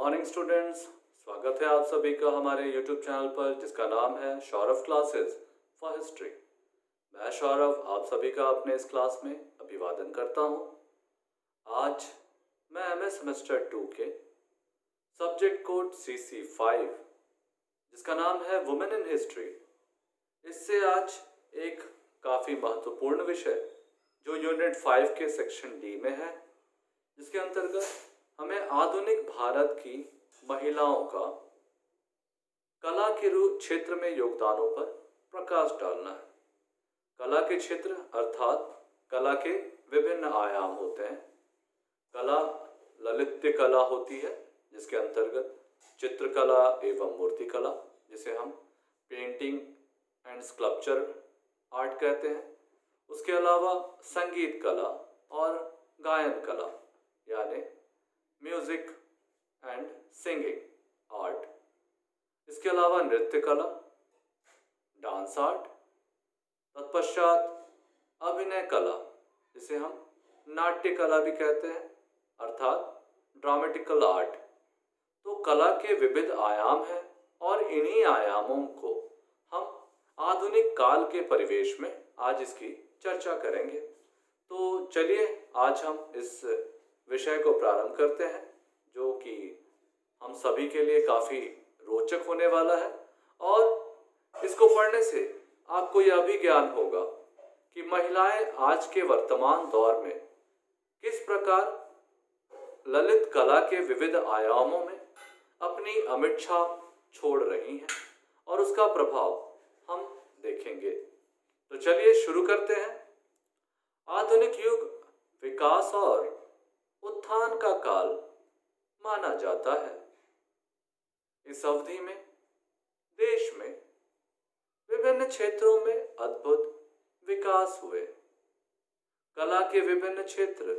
Morning students, स्वागत है आप सभी का हमारे यूट्यूब चैनल पर जिसका नाम है सौरभ क्लासेस फॉर हिस्ट्री। मैं सौरभ आप सभी का अपने इस क्लास में अभिवादन करता हूं। आज मैं एमए सेमेस्टर 2 के सब्जेक्ट कोड CC5 जिसका नाम है वुमेन इन हिस्ट्री, इससे आज एक काफ़ी महत्वपूर्ण विषय जो यूनिट 5 के सेक्शन डी में है, जिसके अंतर्गत हमें आधुनिक भारत की महिलाओं का कला के क्षेत्र में योगदानों पर प्रकाश डालना है। कला के क्षेत्र अर्थात कला के विभिन्न आयाम होते हैं। कला ललित्य कला होती है, जिसके अंतर्गत चित्रकला एवं मूर्तिकला, जिसे हम पेंटिंग एंड स्कल्पचर आर्ट कहते हैं। उसके अलावा संगीत कला और गायन कला यानी म्यूजिक एंड सिंगिंग आर्ट। इसके अलावा नृत्य कला, डांस आर्ट, तत्पश्चात अभिनय कला जिसे हम नाट्य कला भी कहते हैं अर्थात ड्रामेटिकल आर्ट। तो कला के विविध आयाम हैं और इन्हीं आयामों को हम आधुनिक काल के परिवेश में आज इसकी चर्चा करेंगे। तो चलिए आज हम इस विषय को प्रारंभ करते हैं, जो कि हम सभी के लिए काफ़ी रोचक होने वाला है। और इसको पढ़ने से आपको यह भी ज्ञान होगा कि महिलाएं आज के वर्तमान दौर में किस प्रकार ललित कला के विविध आयामों में अपनी अमिट छाप छोड़ रही हैं और उसका प्रभाव हम देखेंगे। तो चलिए शुरू करते हैं। आधुनिक युग विकास और उत्थान का काल माना जाता है। इस अवधि में देश में विभिन्न क्षेत्रों में अद्भुत विकास हुए। कला के विभिन्न क्षेत्र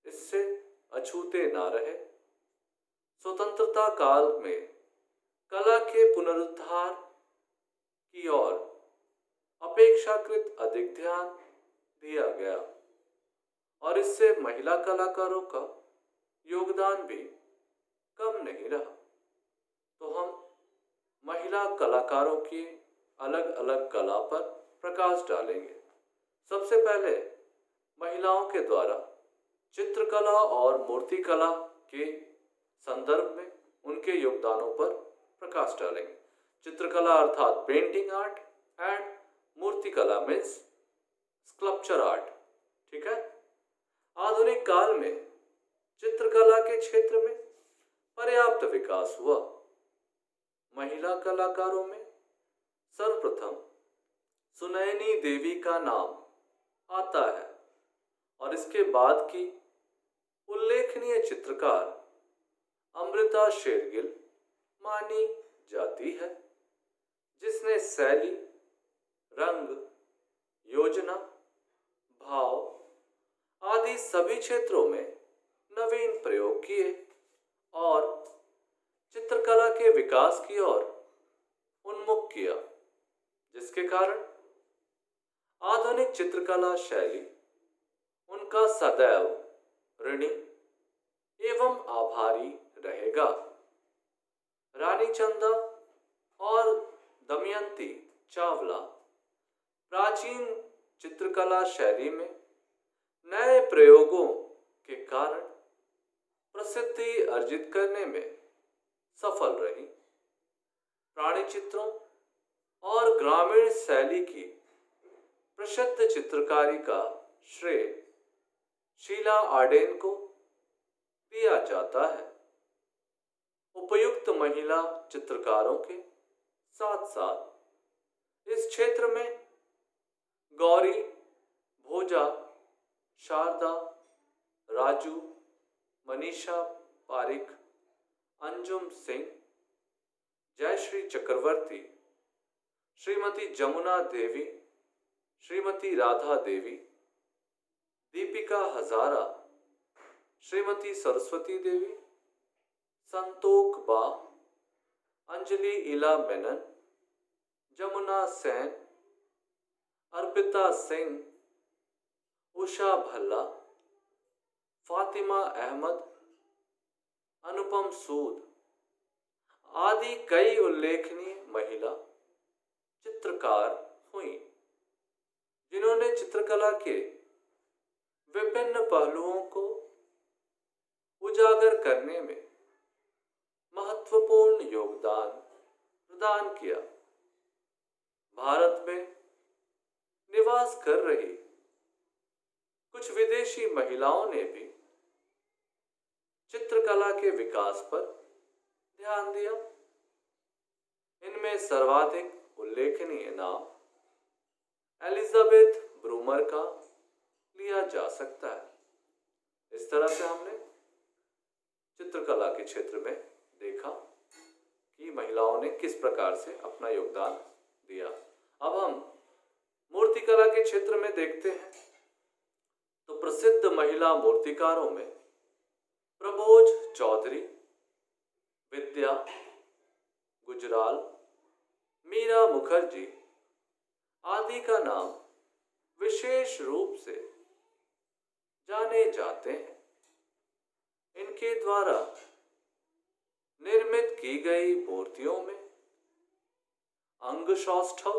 इससे अछूते ना रहे। स्वतंत्रता काल में कला के पुनरुद्धार की ओर अपेक्षाकृत अधिक ध्यान दिया गया और इससे महिला कलाकारों का योगदान भी कम नहीं रहा। तो हम महिला कलाकारों की अलग अलग कला पर प्रकाश डालेंगे। सबसे पहले महिलाओं के द्वारा चित्रकला और मूर्तिकला के संदर्भ में उनके योगदानों पर प्रकाश डालेंगे। चित्रकला अर्थात पेंटिंग आर्ट एंड मूर्तिकला मीन्स स्कल्पचर आर्ट। ठीक है। आधुनिक काल में चित्रकला के क्षेत्र में पर्याप्त विकास हुआ। महिला कलाकारों में सर्वप्रथम सुनैनी देवी का नाम आता है और इसके बाद की उल्लेखनीय चित्रकार अमृता शेरगिल मानी जाती है, जिसने शैली, रंग, योजना, भाव आदि सभी क्षेत्रों में नवीन प्रयोग किए और चित्रकला के विकास की ओर उन्मुख किया, जिसके कारण आधुनिक चित्रकला शैली उनका सदैव ऋणी एवं आभारी रहेगा। रानी चंदा और दमयंती चावला प्राचीन चित्रकला शैली में नए प्रयोगों के कारण प्रसिद्धि अर्जित करने में सफल रही। प्राणी चित्रों और ग्रामीण शैली की प्रसिद्ध चित्रकारी का श्रेय शीला आडेन को दिया जाता है। उपयुक्त महिला चित्रकारों के साथ साथ इस क्षेत्र में गौरी, भोजा, शारदा, राजू, मनीषा पारिक, अंजुम सिंह, जयश्री चक्रवर्ती, श्रीमती जमुना देवी, श्रीमती राधा देवी, दीपिका हजारा, श्रीमती सरस्वती देवी, संतोख बा, अंजलि इला मेनन, जमुना सेन, अर्पिता सिंह, उषा भल्ला, फातिमा अहमद, अनुपम सूद आदि कई उल्लेखनीय महिला चित्रकार हुई, जिन्होंने चित्रकला के विभिन्न पहलुओं को उजागर करने में महत्वपूर्ण योगदान प्रदान किया। भारत में निवास कर रही कुछ विदेशी महिलाओं ने भी चित्रकला के विकास पर ध्यान दिया। इनमें सर्वाधिक उल्लेखनीय नाम एलिजाबेथ ब्रूमर का लिया जा सकता है। इस तरह से हमने चित्रकला के क्षेत्र में देखा कि महिलाओं ने किस प्रकार से अपना योगदान दिया। अब हम मूर्तिकला के क्षेत्र में देखते हैं तो प्रसिद्ध महिला मूर्तिकारों में प्रभोज चौधरी, विद्या गुजराल, मीरा मुखर्जी आदि का नाम विशेष रूप से जाने जाते हैं। इनके द्वारा निर्मित की गई मूर्तियों में अंग सौष्ठव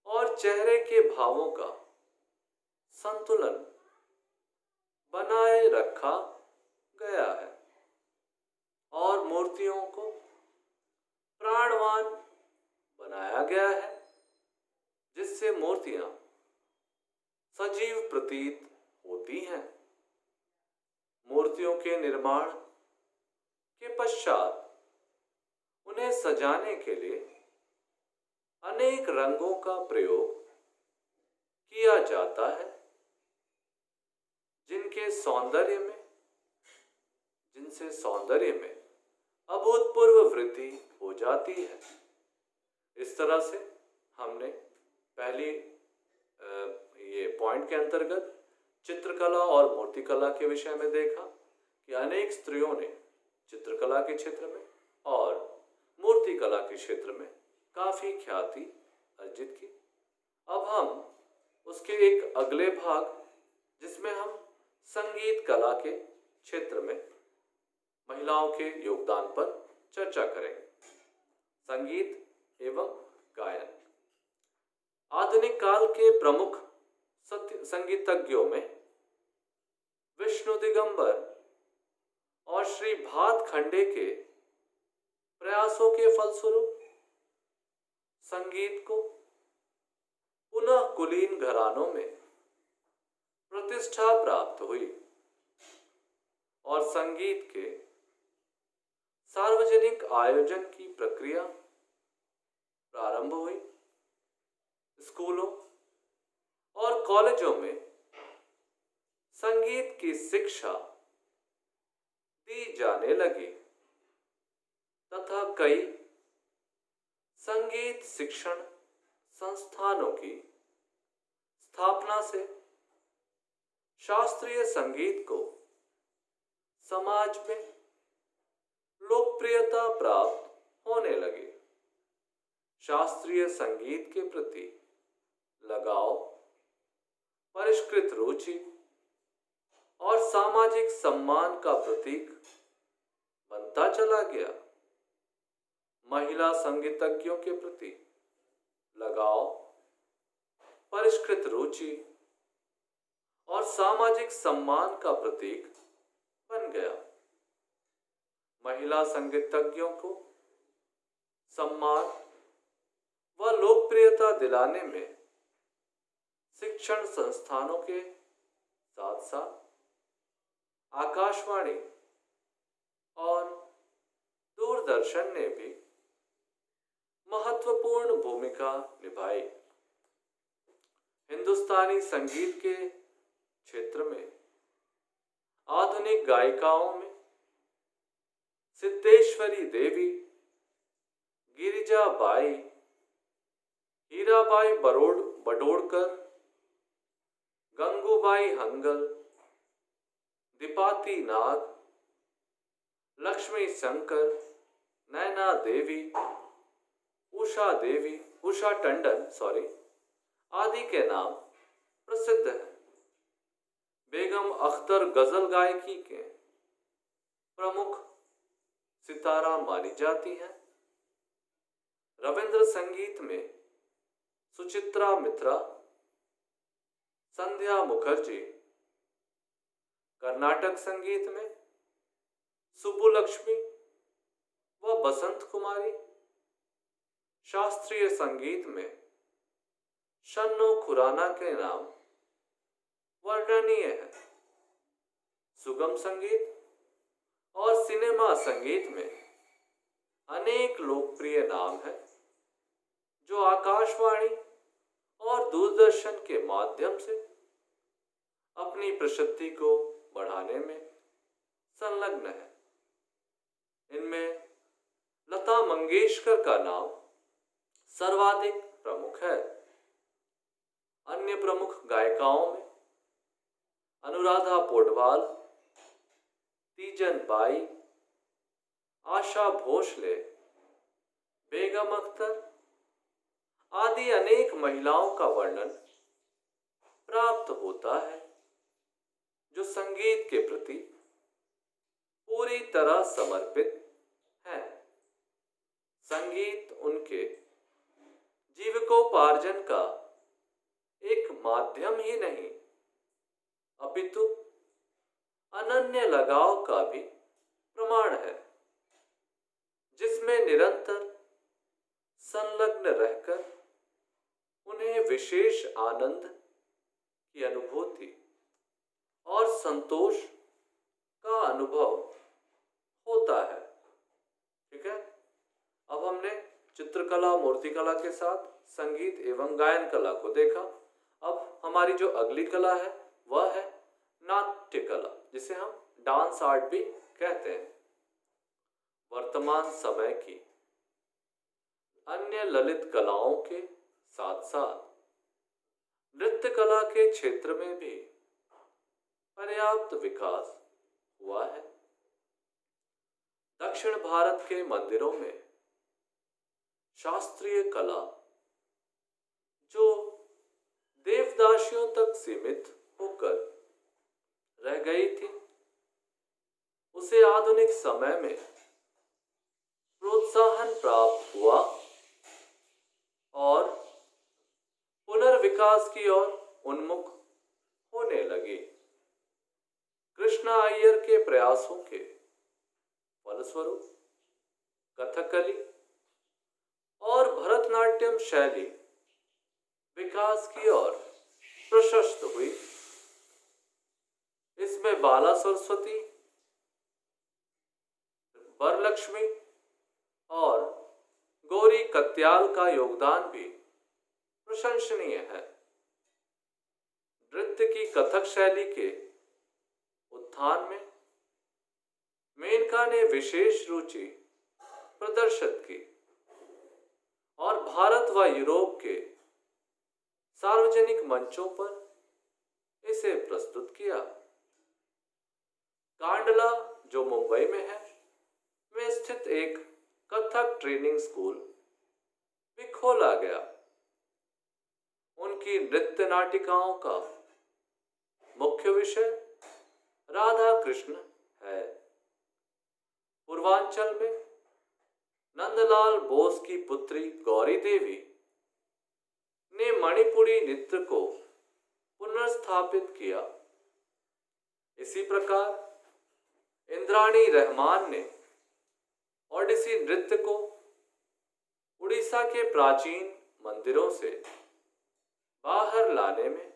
और चेहरे के भावों का संतुलन बनाए रखा गया है और मूर्तियों को प्राणवान बनाया गया है, जिससे मूर्तियां सजीव प्रतीत होती हैं। मूर्तियों के निर्माण के पश्चात उन्हें सजाने के लिए अनेक रंगों का प्रयोग किया जाता है, जिनसे सौंदर्य में अभूतपूर्व वृद्धि हो जाती है। इस तरह से हमने पहली ये पॉइंट के अंतर्गत चित्रकला और मूर्तिकला के विषय में देखा कि अनेक स्त्रियों ने चित्रकला के क्षेत्र में और मूर्तिकला के क्षेत्र में काफी ख्याति अर्जित की। अब हम उसके एक अगले भाग, जिसमें हम संगीत कला के क्षेत्र में महिलाओं के योगदान पर चर्चा करेंगे। संगीत एवं गायन। आधुनिक काल के प्रमुख संगीतज्ञों में विष्णु दिगंबर और श्री भात खंडे के प्रयासों के फलस्वरूप संगीत को पुनः कुलीन घरानों में प्रतिष्ठा प्राप्त हुई और संगीत के सार्वजनिक आयोजन की प्रक्रिया प्रारंभ हुई। स्कूलों और कॉलेजों में संगीत की शिक्षा दी जाने लगी तथा कई संगीत शिक्षण संस्थानों की स्थापना से शास्त्रीय संगीत को समाज में लोकप्रियता प्राप्त होने लगी। शास्त्रीय संगीत के प्रति लगाव, परिष्कृत रुचि और सामाजिक सम्मान का प्रतीक बनता चला गया। महिला संगीतज्ञों के प्रति लगाव, परिष्कृत रुचि और सामाजिक सम्मान का प्रतीक बन गया। महिला संगीतज्ञों को सम्मान व लोकप्रियता दिलाने में शिक्षण संस्थानों के साथ साथ आकाशवाणी और दूरदर्शन ने भी महत्वपूर्ण भूमिका निभाई। हिंदुस्तानी संगीत के क्षेत्र में आधुनिक गायिकाओं में सिद्धेश्वरी देवी, गिरिजा बाई, हीराबाई बडोड़कर, गंगूबाई हंगल, दीपाती नाग, लक्ष्मी शंकर, नैना देवी, उषा टंडन आदि के नाम प्रसिद्ध हैं। बेगम अख्तर गजल गायकी के प्रमुख सितारा मानी जाती हैं। रविंद्र संगीत में सुचित्रा मित्रा, संध्या मुखर्जी, कर्नाटक संगीत में सुब्बुलक्ष्मी व बसंत कुमारी, शास्त्रीय संगीत में शन्नो खुराना के नाम वर्णनीय है। सुगम संगीत और सिनेमा संगीत में अनेक लोकप्रिय नाम हैं जो आकाशवाणी और दूरदर्शन के माध्यम से अपनी प्रसिद्धि को बढ़ाने में संलग्न है। इनमें लता मंगेशकर का नाम सर्वाधिक प्रमुख है। अन्य प्रमुख गायिकाओं में अनुराधा पौडवाल, तीजन बाई, आशा भोसले, बेगम अख्तर आदि अनेक महिलाओं का वर्णन प्राप्त होता है जो संगीत के प्रति पूरी तरह समर्पित हैं। संगीत उनके जीविकोपार्जन का एक माध्यम ही नहीं अपितु अनन्य लगाव का भी प्रमाण है, जिसमें निरंतर संलग्न रहकर उन्हें विशेष आनंद की अनुभूति और संतोष का अनुभव होता है। ठीक है, अब हमने चित्रकला, मूर्तिकला के साथ संगीत एवं गायन कला को देखा। अब हमारी जो अगली कला है वह है नाट्य कला, जिसे हम डांस आर्ट भी कहते हैं। वर्तमान समय की अन्य ललित कलाओं के साथ साथ नृत्य कला के क्षेत्र में भी पर्याप्त विकास हुआ है। दक्षिण भारत के मंदिरों में शास्त्रीय कला जो देवदासियों तक सीमित होकर रह गई थी, उसे आधुनिक समय में प्रोत्साहन प्राप्त हुआ और पुनर्विकास की ओर उन्मुख होने लगी। कृष्णा अय्यर के प्रयासों के फलस्वरूप कथकली और भरतनाट्यम शैली विकास की ओर प्रशस्त हुई। इसमें बाला सरस्वती, वरलक्ष्मी और गौरी कत्याल का योगदान भी प्रशंसनीय है। नृत्य की कथक शैली के उत्थान में मेनका ने विशेष रुचि प्रदर्शित की और भारत व यूरोप के सार्वजनिक मंचों पर इसे प्रस्तुत किया। कांडला, जो मुंबई में है, में स्थित एक कथक ट्रेनिंग स्कूल भी खोला गया। उनकी नृत्य नाटिकाओं का मुख्य विषय राधा कृष्ण है। पूर्वांचल में नंदलाल बोस की पुत्री गौरी देवी ने मणिपुरी नृत्य को पुनर्स्थापित किया। इसी प्रकार इंद्राणी रहमान ने ओडिसी नृत्य को उड़ीसा के प्राचीन मंदिरों से बाहर लाने में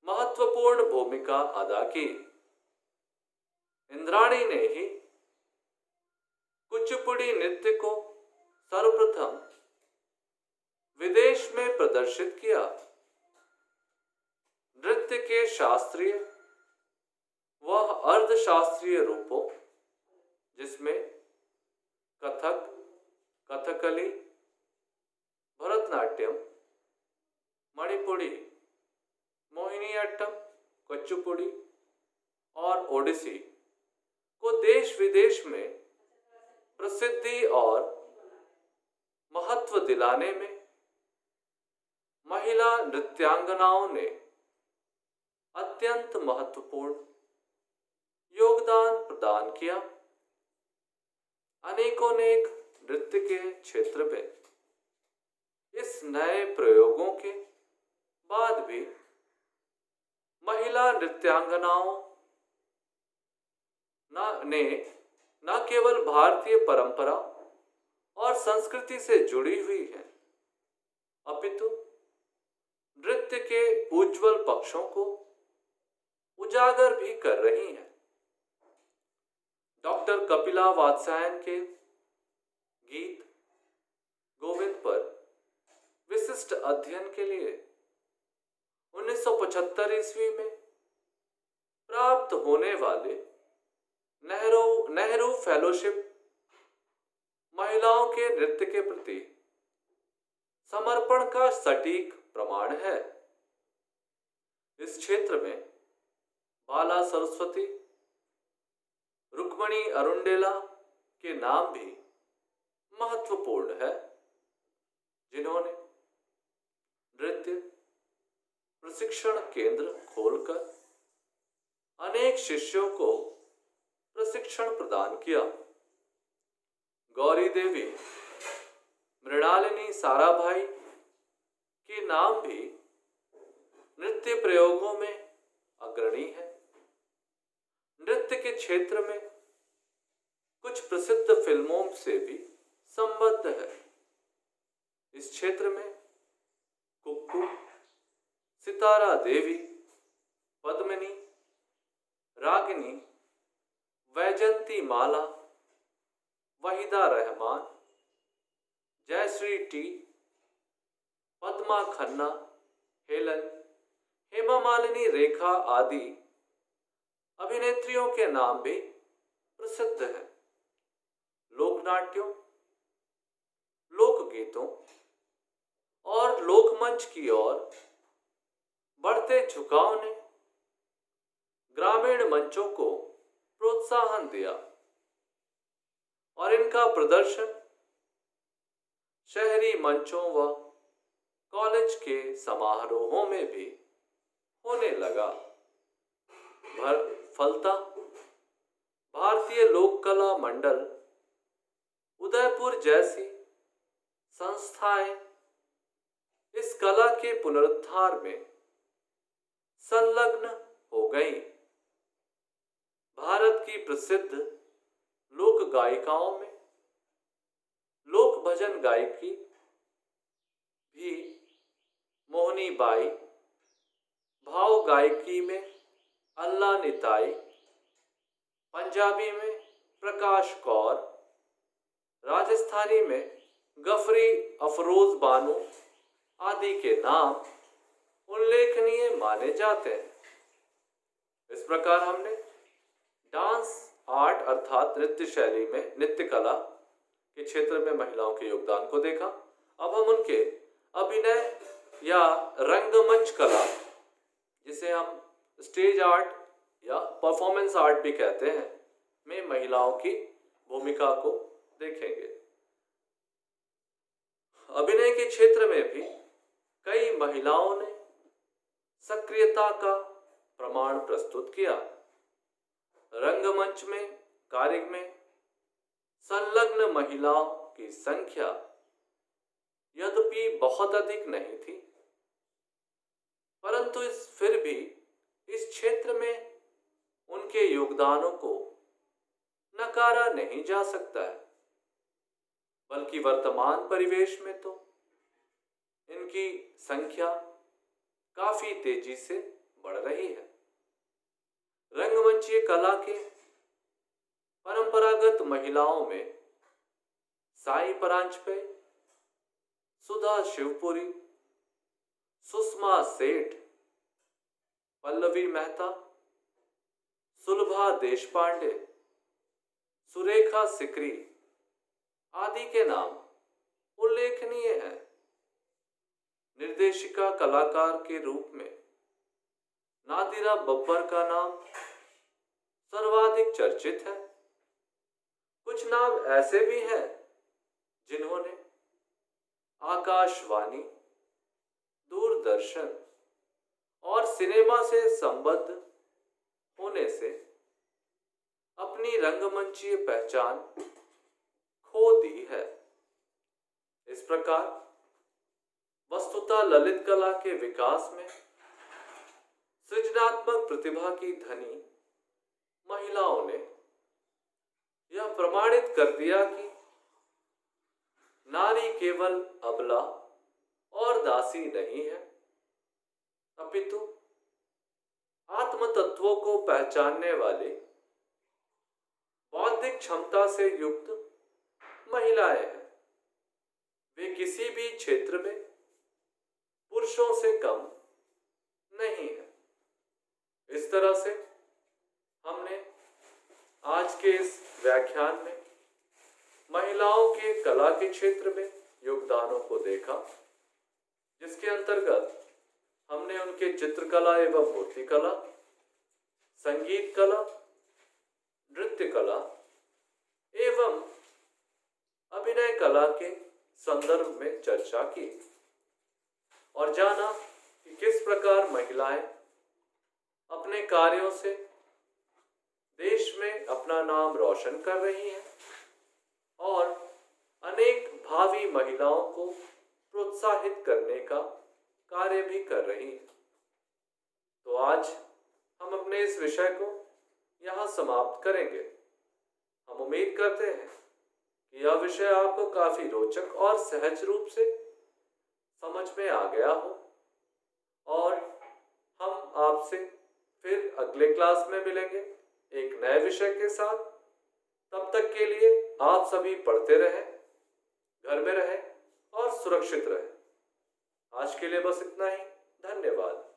महत्वपूर्ण भूमिका अदा की। इंद्राणी ने ही कुचिपुड़ी नृत्य को सर्वप्रथम विदेश में प्रदर्शित किया। नृत्य के शास्त्रीय व अर्धशास्त्रीय रूपों, जिसमें कथक, कथकली, भरतनाट्यम, मणिपुरी, मोहिनीअट्टम, कुचिपुड़ी और ओडिसी को देश विदेश में प्रसिद्धि और महत्व दिलाने में महिला नृत्यांगनाओं ने अत्यंत महत्वपूर्ण योगदान प्रदान किया। अनेकों नेक नृत्य के क्षेत्र में इस नए प्रयोगों के बाद भी महिला नृत्यांगनाओं ने न केवल भारतीय परंपरा और संस्कृति से जुड़ी हुई है, अपितु नृत्य के उज्जवल पक्षों को उजागर भी कर रही हैं। डॉक्टर कपिला वात्स्यायन के गीत गोविंद पर विशिष्ट अध्ययन के लिए 1975 ईस्वी में प्राप्त होने वाले नेहरू फेलोशिप महिलाओं के नृत्य के प्रति समर्पण का सटीक प्रमाण है। इस क्षेत्र में बाला सरस्वती, रुक्मणी अरुंडेला के नाम भी महत्वपूर्ण है, जिन्होंने नृत्य प्रशिक्षण केंद्र खोलकर अनेक शिष्यों को प्रशिक्षण प्रदान किया। गौरी देवी, मृणालिनी साराभाई के नाम भी नृत्य प्रयोगों में अग्रणी है। नृत्य के क्षेत्र में कुछ प्रसिद्ध फिल्मों से भी संबद्ध है। इस क्षेत्र में कुक्कू, सितारा देवी, पद्मिनी, रागिनी, वैजंती माला, वहीदा रहमान, जयश्री टी, पद्मा खन्ना, हेलन, हेमा मालिनी, रेखा आदि अभिनेत्रियों के नाम भी प्रसिद्ध हैं। लोकनाट्यों, लोकगीतों और लोकमंच की ओर बढ़ते झुकाव ने ग्रामीण मंचों को प्रोत्साहन दिया और इनका प्रदर्शन शहरी मंचों व कॉलेज के समारोहों में भी होने लगा। फलता भारतीय लोक कला मंडल उदयपुर जैसी संस्थाएं इस कला के पुनरुद्धार में संलग्न हो गईं। भारत की प्रसिद्ध लोक गायिकाओं में लोक भजन गायकी भी मोहनी बाई, भाव गायकी में अल्लाह निताई, पंजाबी में प्रकाश कौर, राजस्थानी में गफरी अफरोज बानो आदि के नाम उल्लेखनीय माने जाते हैं। इस प्रकार हमने डांस आर्ट अर्थात नृत्य शैली में नृत्य कला के क्षेत्र में महिलाओं के योगदान को देखा। अब हम उनके अभिनय या रंगमंच कला, जिसे हम स्टेज आर्ट या परफॉर्मेंस आर्ट भी कहते हैं, में महिलाओं की भूमिका को देखेंगे। अभिनय के क्षेत्र में भी कई महिलाओं ने सक्रियता का प्रमाण प्रस्तुत किया। रंगमंच में कार्य में संलग्न महिलाओं की संख्या यद्यपि बहुत अधिक नहीं थी, परंतु फिर भी इस क्षेत्र में उनके योगदानों को नकारा नहीं जा सकता है, बल्कि वर्तमान परिवेश में तो इनकी संख्या काफी तेजी से बढ़ रही है। रंगमंचीय कला के परंपरागत महिलाओं में साई परांजपे, सुधा शिवपुरी, सुषमा सेठ, पल्लवी मेहता, सुलभा देशपांडे, सुरेखा सिकरी आदि के नाम उल्लेखनीय हैं। निर्देशिका कलाकार के रूप में नादिरा बब्बर का नाम सर्वाधिक चर्चित है। कुछ नाम ऐसे भी हैं जिन्होंने आकाशवाणी, दूरदर्शन और सिनेमा से संबद्ध होने से अपनी रंगमंचीय पहचान खो दी है। इस प्रकार वस्तुतः ललित कला के विकास में सृजनात्मक प्रतिभा की धनी महिलाओं ने यह प्रमाणित कर दिया कि नारी केवल अबला और दासी नहीं है, अपितु आत्म तत्वों को पहचानने वाले बौद्धिक क्षमता से युक्त महिलाएं हैं। वे किसी भी क्षेत्र में पुरुषों से कम नहीं है। इस तरह से हमने आज के इस व्याख्यान में महिलाओं के कला के क्षेत्र में योगदानों को देखा, जिसके अंतर्गत हमने उनके चित्रकला एवं मूर्तिकला, संगीत कला, नृत्य कला एवं अभिनय कला के संदर्भ में चर्चा की और जाना कि किस प्रकार महिलाएं अपने कार्यों से देश में अपना नाम रोशन कर रही हैं और अनेक भावी महिलाओं को प्रोत्साहित करने का कार्य भी कर रही हैं। तो आज हम अपने इस विषय को यहाँ समाप्त करेंगे। हम उम्मीद करते हैं कि यह विषय आपको काफी रोचक और सहज रूप से समझ में आ गया हो और हम आपसे फिर अगले क्लास में मिलेंगे एक नए विषय के साथ। तब तक के लिए आप सभी पढ़ते रहें, घर में रहें और सुरक्षित रहें। आज के लिए बस इतना ही। धन्यवाद।